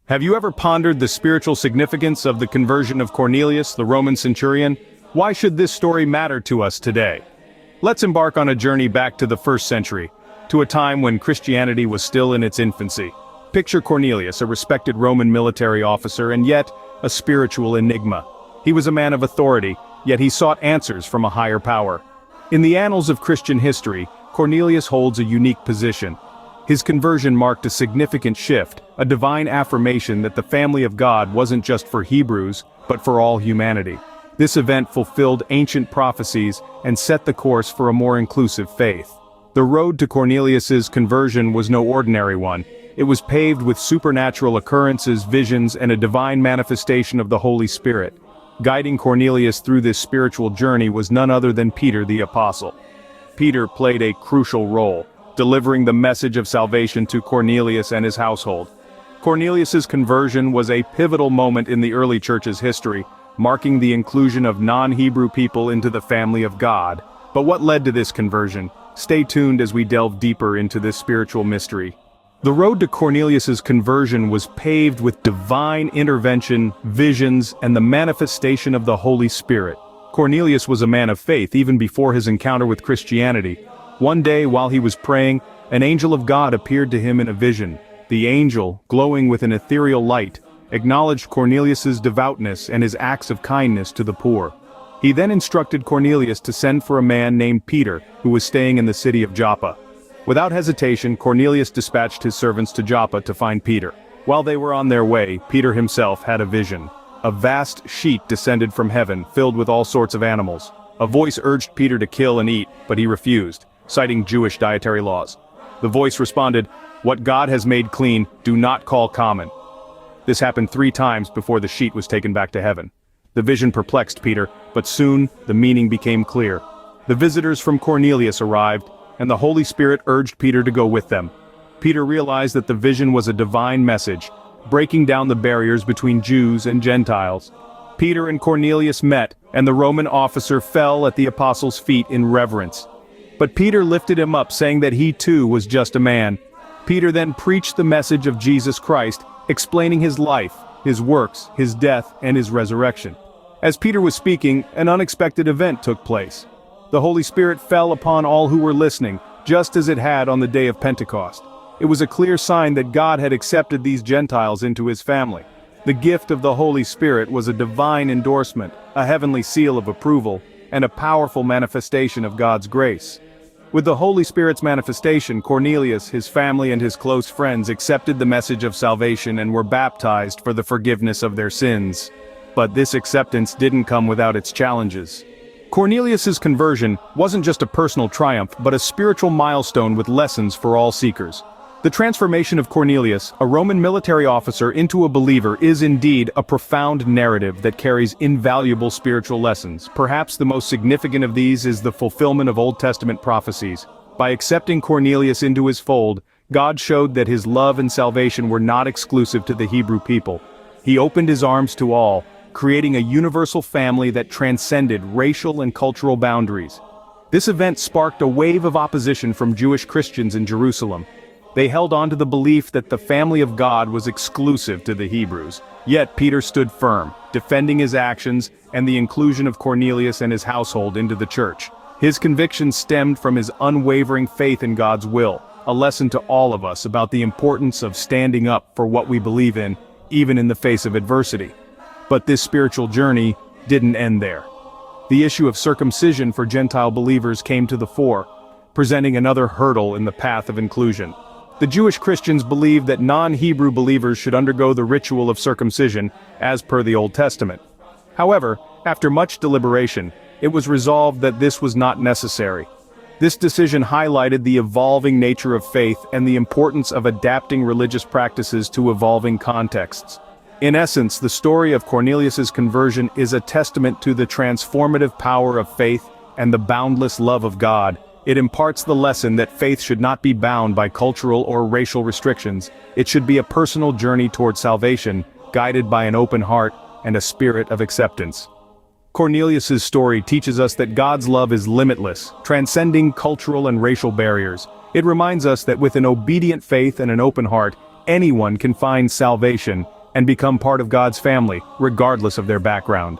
Have you ever pondered the spiritual significance of the conversion of Cornelius, the Roman centurion? Why should this story matter to us today? Let's embark on a journey back to the 1st century, to a time when Christianity was still in its infancy. Picture Cornelius, a respected Roman military officer and yet a spiritual enigma. He was a man of authority, yet he sought answers from a higher power. In the annals of Christian history, Cornelius holds a unique position. His conversion marked a significant shift, a divine affirmation that the family of God wasn't just for Hebrews, but for all humanity. This event fulfilled ancient prophecies and set the course for a more inclusive faith. The road to Cornelius's conversion was no ordinary one. It was paved with supernatural occurrences, visions, and a divine manifestation of the Holy Spirit. Guiding Cornelius through this spiritual journey was none other than Peter the Apostle. Peter played a crucial role, delivering the message of salvation to Cornelius and his household. Cornelius's conversion was a pivotal moment in the early church's history, marking the inclusion of non-Hebrew people into the family of God. But what led to this conversion? Stay tuned as we delve deeper into this spiritual mystery. The road to Cornelius's conversion was paved with divine intervention, visions, and the manifestation of the Holy Spirit. Cornelius was a man of faith even before his encounter with Christianity. One day, while he was praying, an angel of God appeared to him in a vision. The angel, glowing with an ethereal light, acknowledged Cornelius's devoutness and his acts of kindness to the poor. He then instructed Cornelius to send for a man named Peter, who was staying in the city of Joppa. Without hesitation, Cornelius dispatched his servants to Joppa to find Peter. While they were on their way, Peter himself had a vision. A vast sheet descended from heaven, filled with all sorts of animals. A voice urged Peter to kill and eat, but he refused, citing Jewish dietary laws. The voice responded, "What God has made clean, do not call common." This happened 3 times before the sheet was taken back to heaven. The vision perplexed Peter, but soon the meaning became clear. The visitors from Cornelius arrived, and the Holy Spirit urged Peter to go with them. Peter realized that the vision was a divine message, breaking down the barriers between Jews and Gentiles. Peter and Cornelius met, and the Roman officer fell at the apostles' feet in reverence. But Peter lifted him up, saying that he too was just a man. Peter then preached the message of Jesus Christ, explaining his life, his works, his death, and his resurrection. As Peter was speaking, an unexpected event took place. The Holy Spirit fell upon all who were listening, just as it had on the day of Pentecost. It was a clear sign that God had accepted these Gentiles into his family. The gift of the Holy Spirit was a divine endorsement, a heavenly seal of approval, and a powerful manifestation of God's grace. With the Holy Spirit's manifestation, Cornelius, his family, and his close friends accepted the message of salvation and were baptized for the forgiveness of their sins. But this acceptance didn't come without its challenges. Cornelius's conversion wasn't just a personal triumph, but a spiritual milestone with lessons for all seekers. The transformation of Cornelius, a Roman military officer, into a believer is indeed a profound narrative that carries invaluable spiritual lessons. Perhaps the most significant of these is the fulfillment of Old Testament prophecies. By accepting Cornelius into his fold, God showed that his love and salvation were not exclusive to the Hebrew people. He opened his arms to all, creating a universal family that transcended racial and cultural boundaries. This event sparked a wave of opposition from Jewish Christians in Jerusalem. They held on to the belief that the family of God was exclusive to the Hebrews. Yet Peter stood firm, defending his actions and the inclusion of Cornelius and his household into the church. His convictions stemmed from his unwavering faith in God's will, a lesson to all of us about the importance of standing up for what we believe in, even in the face of adversity. But this spiritual journey didn't end there. The issue of circumcision for Gentile believers came to the fore, presenting another hurdle in the path of inclusion. The Jewish Christians believed that non-Hebrew believers should undergo the ritual of circumcision, as per the Old Testament. However, after much deliberation, it was resolved that this was not necessary. This decision highlighted the evolving nature of faith and the importance of adapting religious practices to evolving contexts. In essence, the story of Cornelius's conversion is a testament to the transformative power of faith and the boundless love of God. It imparts the lesson that faith should not be bound by cultural or racial restrictions. It should be a personal journey toward salvation, guided by an open heart and a spirit of acceptance. Cornelius's story teaches us that God's love is limitless, transcending cultural and racial barriers. It reminds us that with an obedient faith and an open heart, anyone can find salvation, and become part of God's family, regardless of their background.